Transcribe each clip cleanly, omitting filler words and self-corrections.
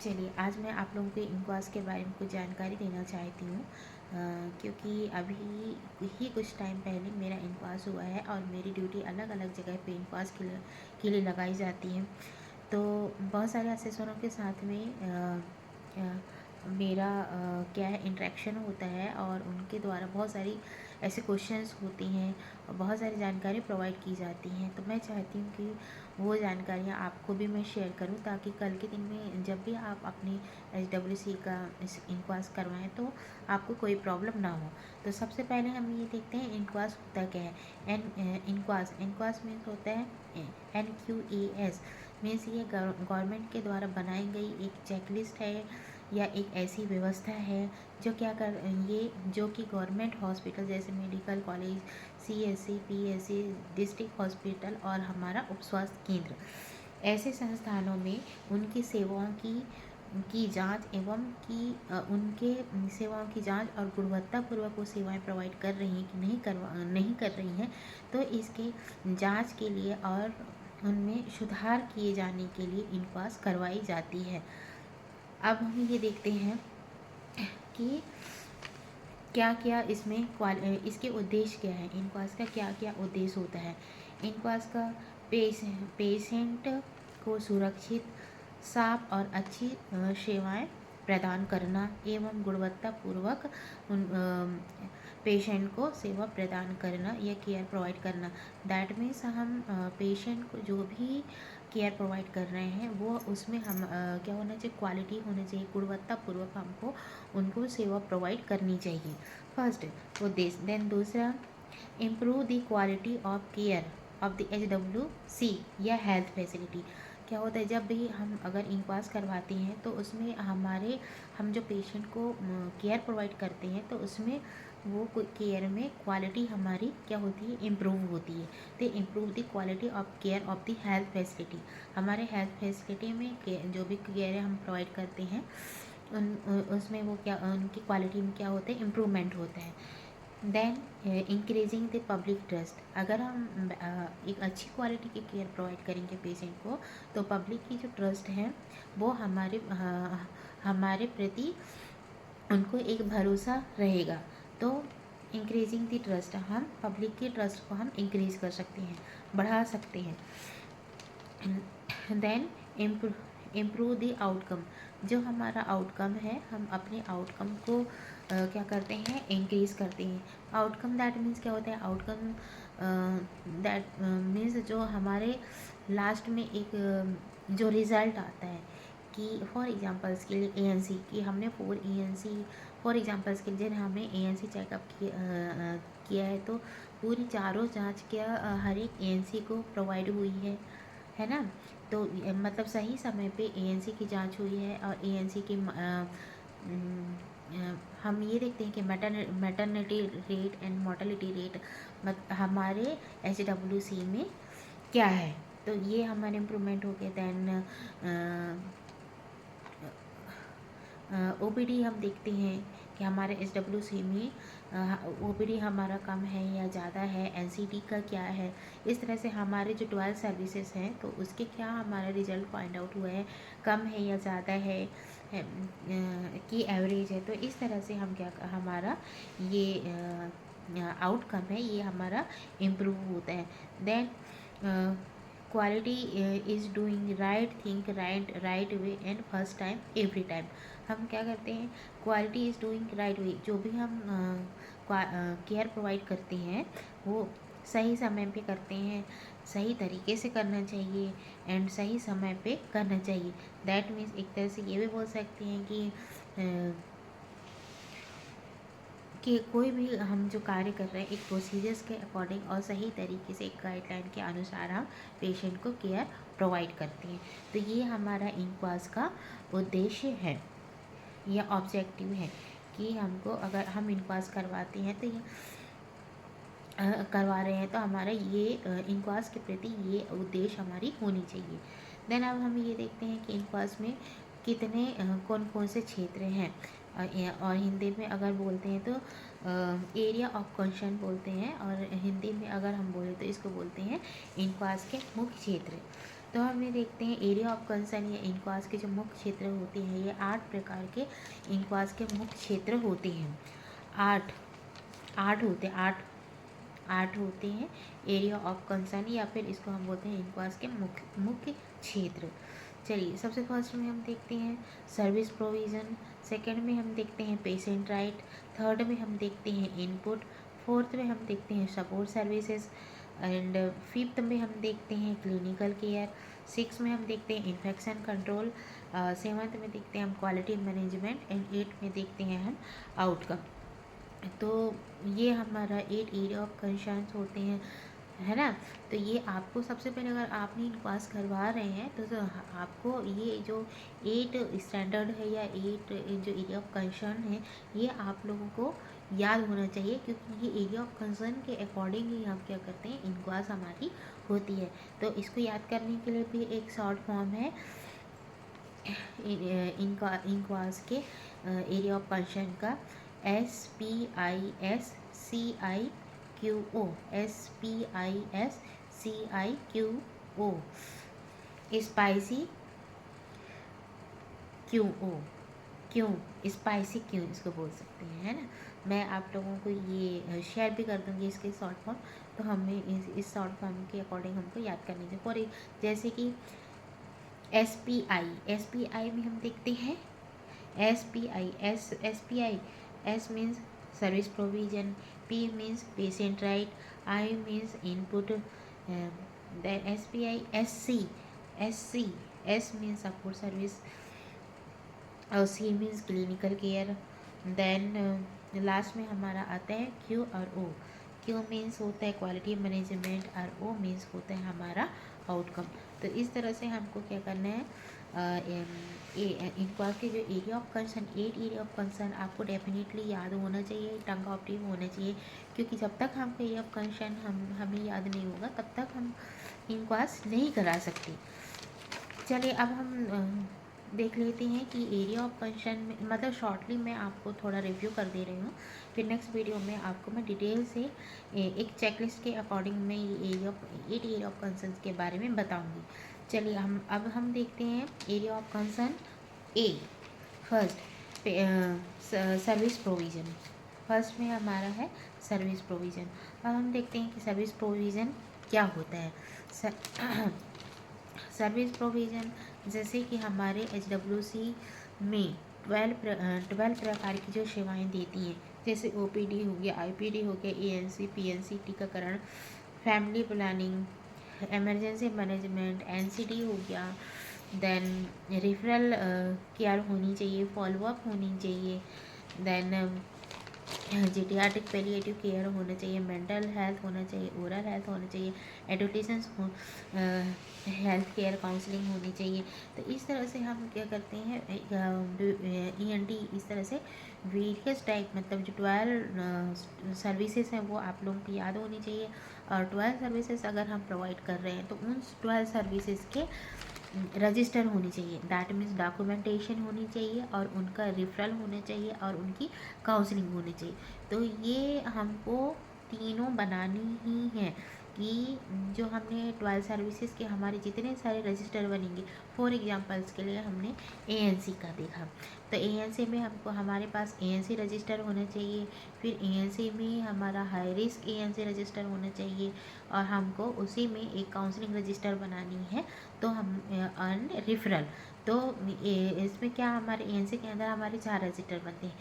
चलिए, आज मैं आप लोगों को इनक्वास के बारे में कुछ जानकारी देना चाहती हूँ, क्योंकि अभी ही कुछ टाइम पहले मेरा इनक्वास हुआ है और मेरी ड्यूटी अलग अलग जगह पे इनक्वास के लिए लगाई जाती है। तो बहुत सारे असेसरों के साथ में मेरा क्या है इंटरेक्शन होता है और उनके द्वारा बहुत सारी ऐसे क्वेश्चंस होती हैं और बहुत सारी जानकारी प्रोवाइड की जाती हैं। तो मैं चाहती हूँ कि वो जानकारियाँ आपको भी मैं शेयर करूँ, ताकि कल के दिन में जब भी आप अपनी HWC का इनक्वास करवाएं तो आपको कोई प्रॉब्लम ना हो। तो सबसे पहले हम ये देखते हैं इनक्वास होता क्या है। इनक्वास मीन्स होता है NQAS मीन्स ये गवर्नमेंट के द्वारा बनाई गई एक चेकलिस्ट है या एक ऐसी व्यवस्था है जो क्या कर ये जो कि गवर्नमेंट हॉस्पिटल जैसे medical college, CSC, PSC, district hospital और हमारा उप स्वास्थ्य केंद्र, ऐसे संस्थानों में उनकी सेवाओं की जांच एवं उनके सेवाओं की जांच और गुणवत्तापूर्वक वो सेवाएं प्रोवाइड कर रही हैं कि नहीं कर रही हैं, तो इसके जांच के लिए और उनमें सुधार किए जाने के लिए इनक्वास करवाई जाती है। अब हम ये देखते हैं कि क्या क्या इसमें इसके उद्देश्य क्या है, इनक्वास का क्या क्या उद्देश्य होता है। इनक्वास का पेशेंट को सुरक्षित, साफ और अच्छी सेवाएं प्रदान करना एवं गुणवत्तापूर्वक उन पेशेंट को सेवा प्रदान करना या केयर प्रोवाइड करना। दैट मीन्स हम पेशेंट को जो भी केयर प्रोवाइड कर रहे हैं वो उसमें हम क्या होना चाहिए, क्वालिटी होनी चाहिए, गुणवत्तापूर्वक हमको उनको सेवा प्रोवाइड करनी चाहिए। फर्स्ट उद्देश्य। देन दूसरा, improve the quality of care of the HWC या हेल्थ फैसिलिटी। क्या होता है, जब भी हम अगर इनक्वास करवाते हैं तो उसमें हम जो पेशेंट को केयर प्रोवाइड करते हैं तो उसमें वो केयर में क्वालिटी हमारी क्या होती है, इम्प्रूव होती है। तो improve the quality of care of the health facility, हमारे हेल्थ फैसिलिटी में जो भी केयर हम प्रोवाइड करते हैं उसमें वो क्या उनकी क्वालिटी में क्या होता है, इम्प्रूवमेंट होता है। Then increasing the public trust. अगर हम एक अच्छी क्वालिटी की केयर प्रोवाइड करेंगे पेशेंट को तो पब्लिक की जो ट्रस्ट है वो हमारे प्रति उनको एक भरोसा रहेगा। तो इंक्रीजिंग द ट्रस्ट, हम पब्लिक की ट्रस्ट को हम इंक्रीज कर सकते हैं, बढ़ा सकते हैं। देन इम्प्रूव द आउटकम, जो हमारा आउटकम है हम अपने आउटकम को क्या करते हैं, इंक्रीज करते हैं। आउटकम दैट मीन्स क्या होता है, आउटकम दैट मीन्स जो हमारे लास्ट में एक जो रिज़ल्ट आता है कि फॉर एग्जांपल्स के लिए ANC कि हमने फॉर एग्जांपल्स के लिए हमने ANC चेकअप किया है तो पूरी चारों जांच क्या हर एक ANC को प्रोवाइड हुई है ना। तो मतलब सही समय पे ANC की जांच हुई है और ANC की हम ये देखते हैं कि maternity rate and mortality rate हमारे HWC में क्या है, तो ये हमारे इम्प्रूवमेंट हो गए। दैन OPD हम देखते हैं कि हमारे HWC में OPD हमारा कम है या ज़्यादा है, NCD का क्या है। इस तरह से हमारे जो 12 सर्विसेज हैं तो उसके क्या हमारा रिजल्ट फाइंड आउट हुआ है, कम है या ज़्यादा है कि एवरेज है। तो इस तरह से हम क्या हमारा ये आउटकम है ये हमारा इम्प्रूव होता है। Then quality is doing right thing right way and first time every time. हम क्या करते हैं, quality is doing right way, जो भी हम केयर प्रोवाइड करते हैं वो सही समय पे करते हैं, सही तरीके से करना चाहिए एंड सही समय पे करना चाहिए। दैट मीन्स एक तरह से ये भी बोल सकते हैं कि कोई भी हम जो कार्य कर रहे हैं एक प्रोसीजर्स के अकॉर्डिंग और सही तरीके से एक गाइडलाइन के अनुसार हम पेशेंट को केयर प्रोवाइड करते हैं। तो ये हमारा इनक्वास का उद्देश्य है या ऑब्जेक्टिव है कि हमको अगर हम इनक्वास करवाते हैं तो ये करवा रहे हैं तो हमारा ये इनक्वास के प्रति ये उद्देश्य हमारी होनी चाहिए। देन अब हम ये देखते हैं कि इनक्वास में कितने कौन कौन से क्षेत्र हैं और हिंदी में अगर बोलते हैं तो एरिया ऑफ कंसर्न बोलते हैं और हिंदी में अगर हम बोले तो इसको बोलते हैं इनक्वास के मुख्य क्षेत्र। तो हमें देखते हैं एरिया ऑफ कंसर्न या इनक्वास के जो मुख्य क्षेत्र होते हैं, ये 8 प्रकार के इनक्वास के मुख्य क्षेत्र होते हैं। 8 8 होते हैं, 8 होते हैं एरिया ऑफ कंसर्न, या फिर इसको हम बोलते हैं इनक्वास के मुख्य क्षेत्र। चलिए, सबसे फर्स्ट में हम देखते हैं सर्विस प्रोविज़न, सेकंड में हम देखते हैं पेशेंट राइट, थर्ड में हम देखते हैं इनपुट, फोर्थ में हम देखते हैं सपोर्ट सर्विसेज, एंड फिफ्थ में हम देखते हैं क्लिनिकल केयर, सिक्स में हम देखते हैं इन्फेक्शन कंट्रोल, सेवन्थ में देखते हैं हम क्वालिटी मैनेजमेंट, एंड एट में देखते हैं हम आउटकम। तो ये हमारा 8 एरिया ऑफ कंसर्न्स होते हैं, है ना। तो ये आपको सबसे पहले अगर आपने इनक्वास करवा रहे हैं तो आपको ये जो 8 स्टैंडर्ड है या 8 जो एरिया ऑफ कंसर्न है, ये आप लोगों को याद होना चाहिए, क्योंकि ये एरिया ऑफ कंसर्न के अकॉर्डिंग ही हम क्या करते हैं, इनक्वास हमारी होती है। तो इसको याद करने के लिए भी एक शॉर्ट फॉर्म है इनक्वास के एरिया ऑफ कंसर्न का, SPISCIQO, SPISCIQO, स्पाइसी क्यों स्पाइसी क्यों इसको बोल सकते हैं, है ना। मैं आप लोगों को ये शेयर भी कर दूँगी इसके शॉर्ट फॉर्म, तो हमें इस शॉर्ट फॉर्म के अकॉर्डिंग हमको याद करनी चाहिए। फॉर जैसे कि SPI में हम देखते हैं SPI S means service provision, P means patient right, I means input, then SPI SC S means support service, और C means clinical care. Then last में हमारा आता है Q और O। Q मीन्स होता है क्वालिटी मैनेजमेंट, और O means होता है हमारा आउटकम। तो इस तरह से हमको क्या करना है, इनक्वास के जो area of concern, 8 area of concern आपको डेफिनेटली याद होना चाहिए, टंग ऑप्टिव होना चाहिए, क्योंकि जब तक हमको एरिया ऑफ कंसर्न हमें याद नहीं होगा, तब तक हम इनक्वास नहीं करा सकते। चलिए, अब हम देख लेते हैं कि एरिया ऑफ कंसर्न में, मतलब शॉर्टली मैं आपको थोड़ा रिव्यू कर दे रही हूँ, फिर नेक्स्ट वीडियो में आपको मैं डिटेल से एक चेकलिस्ट के अकॉर्डिंग में ये 8 एरिया ऑफ कंसर्न के बारे में बताऊँगी। चलिए, हम देखते हैं area of concern A. First service provision, first में हमारा है सर्विस प्रोविज़न। अब हम देखते हैं कि सर्विस प्रोविज़न क्या होता है। सर्विस प्रोविज़न जैसे कि हमारे HWC में 12 प्रकार की जो सेवाएं देती हैं, जैसे OPD हो गया, IPD हो गया, ANC, PNC, टीकाकरण, family planning, emergency management, NCD हो गया, देन रेफरल केयर होनी चाहिए, फॉलोअप होनी चाहिए, देन जीडियाट्रिक पेलिएटिव केयर होना चाहिए, मेंटल हेल्थ होना चाहिए, ओरल हेल्थ होना चाहिए, एडुकेशन हेल्थ केयर काउंसलिंग होनी चाहिए। तो इस तरह से हम क्या करते हैं, ENT, इस तरह से वेरियस टाइप, मतलब जो 12 सर्विसेज हैं वो आप लोगों को याद होनी चाहिए। और 12 सर्विसेज अगर हम प्रोवाइड कर रहे हैं तो उन 12 सर्विसेज के रजिस्टर होनी चाहिए, दैट मीन्स डॉक्यूमेंटेशन होनी चाहिए, और उनका रेफरल होना चाहिए, और उनकी काउंसलिंग होनी चाहिए। तो ये हमको तीनों बनानी ही है, कि जो हमने 12 सर्विसेज के हमारे जितने सारे रजिस्टर बनेंगे, फॉर एग्जांपल्स के लिए हमने ANC का देखा, तो ANC में हमको हमारे पास ANC रजिस्टर होना चाहिए, फिर ANC में हमारा हाई रिस्क ANC रजिस्टर होना चाहिए, और हमको उसी में एक काउंसलिंग रजिस्टर बनानी है, तो हम रेफरल। तो इसमें क्या, हमारे ANC के अंदर हमारे 4 रजिस्टर बनते हैं।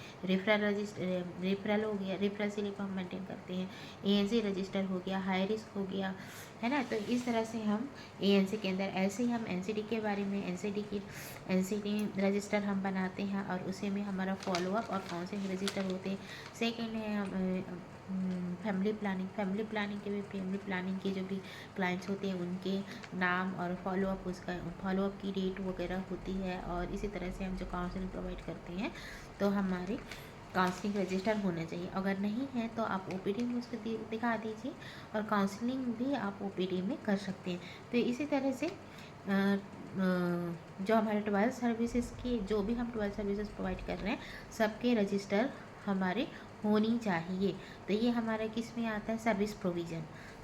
रेफरल हो गया, रेफरल स्लिप हम मेंटेन करते हैं, ANC रजिस्टर हो गया, हाई रिस्क हो गया, है ना। तो इस तरह से हम ANC के अंदर, ऐसे ही हम NCD के बारे में, NCD रजिस्टर हम बनाते हैं, और उसी में हमारा फॉलोअप और काउंसलिंग रजिस्टर होते हैं। सेकेंड है हम फैमिली प्लानिंग के जो भी क्लाइंट्स होते हैं उनके नाम और फॉलोअप की डेट वगैरह होती है, और इसी तरह से हम जो काउंसलिंग प्रोवाइड करते हैं तो हमारे काउंसलिंग रजिस्टर होना चाहिए। अगर नहीं है तो आप OPD में उसको दिखा दीजिए, और काउंसलिंग भी आप OPD में कर सकते हैं। तो इसी तरह से जो हमारे 12 सर्विसेज की, जो भी हम 12 सर्विसेज प्रोवाइड कर रहे हैं, सबके रजिस्टर हमारे होनी चाहिए। तो ये हमारा किस में आता है, सर्विस प्रोविज़न।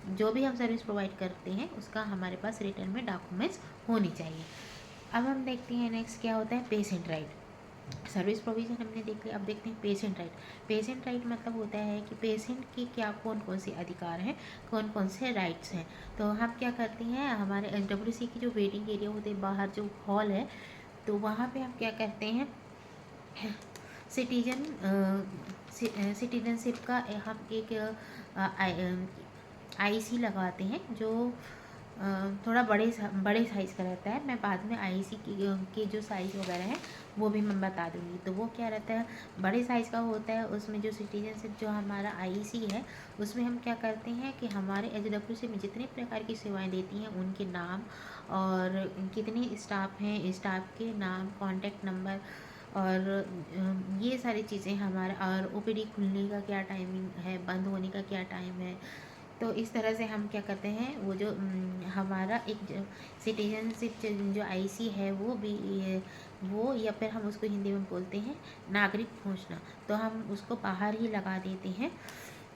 जो भी हम सर्विस प्रोवाइड करते हैं उसका हमारे पास रिटर्न में डॉक्यूमेंट्स होनी चाहिए। अब हम देखते हैं नेक्स्ट क्या होता है पेशेंट राइट। सर्विस प्रोविज़न हमने देख लिया, अब देखते हैं पेशेंट राइट। पेशेंट राइट मतलब होता है कि पेशेंट के क्या कौन कौन से अधिकार हैं, कौन कौन से राइट्स हैं। तो हम क्या करते हैं, हमारे SWC की जो वेटिंग एरिया होते हैं, बाहर जो हॉल है, तो वहाँ पे हम क्या करते हैं, सिटीजनशिप का हम एक IC लगवाते हैं जो थोड़ा बड़े साइज़ का रहता है। मैं बाद में IC की जो साइज़ वगैरह है वो भी मैं बता दूँगी। तो वो क्या रहता है, बड़े साइज़ का होता है। उसमें जो सिटीजनशिप जो हमारा IC है उसमें हम क्या करते हैं कि हमारे SWC में जितने प्रकार की सेवाएं देती हैं उनके नाम और कितने स्टाफ हैं, स्टाफ के नाम, कॉन्टैक्ट नंबर और ये सारी चीज़ें हमारा, और OPD खुलने का क्या टाइमिंग है, बंद होने का क्या टाइम है। तो इस तरह से हम क्या करते हैं, वो जो हमारा एक सिटीजनशिप जो IC है वो भी वो, या फिर हम उसको हिंदी में बोलते हैं नागरिक घोषणा, तो हम उसको बाहर ही लगा देते हैं,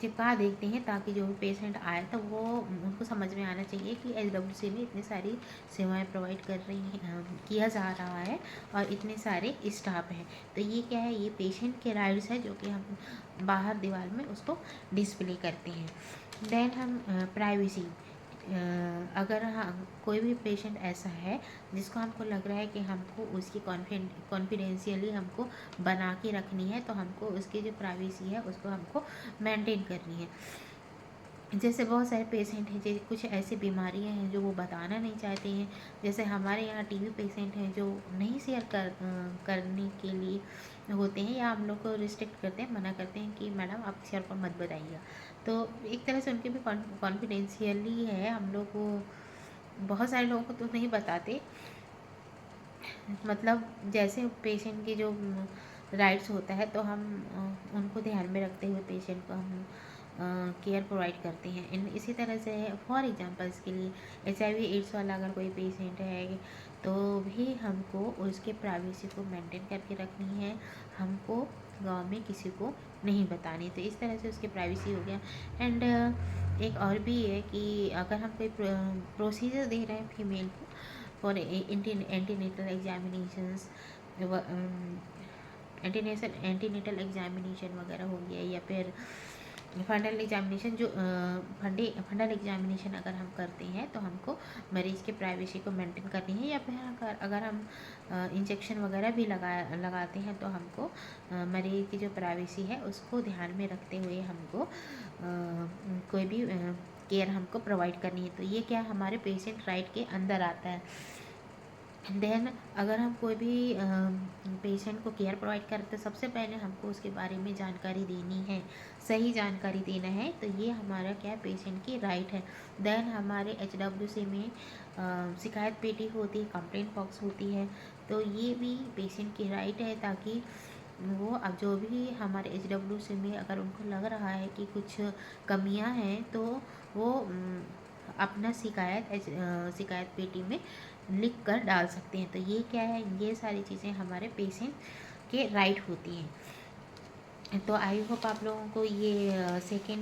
चिपका देते हैं, ताकि जो भी पेशेंट आए तो वो उनको समझ में आना चाहिए कि SWC में इतनी सारी सेवाएं प्रोवाइड कर रही हैं, किया जा रहा है और इतने सारे स्टाफ हैं। तो ये क्या है, ये पेशेंट के राइट्स है जो कि हम बाहर दीवार में उसको डिस्प्ले करते हैं। देन हम प्राइवेसी, अगर कोई भी पेशेंट ऐसा है जिसको हमको लग रहा है कि हमको उसकी कॉन्फिडेंशियली हमको बना के रखनी है, तो हमको उसकी जो प्राइवेसी है उसको हमको मेंटेन करनी है। जैसे बहुत सारे पेशेंट हैं, जैसे कुछ ऐसी बीमारियां हैं जो वो बताना नहीं चाहते हैं। जैसे हमारे यहाँ TB पेशेंट हैं जो नहीं शेयर करने के लिए होते हैं, या हम लोग को रिस्ट्रिक्ट करते हैं, मना करते हैं कि मैडम आप शेयर पर मत बताइएगा। तो एक तरह से उनके भी कॉन्फिडेंशियली है, हम लोग को बहुत सारे लोगों को तो नहीं बताते। मतलब जैसे पेशेंट के जो राइट्स होता है तो हम उनको ध्यान में रखते हुए पेशेंट को हम केयर प्रोवाइड करते हैं। इसी तरह से फॉर एग्जांपल्स के लिए HIV एड्स वाला अगर कोई पेशेंट है तो भी हमको उसके प्राइवेसी को मेंटेन करके रखनी है, हमको गांव में किसी को नहीं बतानी। तो इस तरह से उसकी प्राइवेसी हो गया। एंड एक और भी है कि अगर हम कोई प्रोसीजर दे रहे हैं फीमेल को for antenatal examinations, antenatal examination वगैरह हो गया, या फिर फंडल एग्जामिनेशन, जो फंडल एग्जामिनेशन अगर हम करते हैं तो हमको मरीज़ के प्राइवेसी को मेंटेन करनी है। या फिर अगर हम इंजेक्शन वगैरह भी लगाते हैं तो हमको मरीज़ की जो प्राइवेसी है उसको ध्यान में रखते हुए हमको कोई भी केयर हमको प्रोवाइड करनी है। तो ये क्या हमारे पेशेंट राइट के अंदर आता है। देन अगर हम कोई भी पेशेंट को केयर प्रोवाइड करें तो सबसे पहले हमको उसके बारे में जानकारी देनी है, सही जानकारी देना है। तो ये हमारा क्या है, पेशेंट की राइट है। देन हमारे HWC में शिकायत पेटी होती है, कंप्लेंट बॉक्स होती है, तो ये भी पेशेंट की राइट है, ताकि वो अब जो भी हमारे HWC में अगर उनको लग रहा है कि कुछ कमियां हैं तो वो अपना शिकायत पेटी में लिख कर डाल सकते हैं। तो ये क्या है, ये सारी चीज़ें हमारे पेशेंट के राइट होती हैं। तो आई होप आप लोगों को ये सेकेंड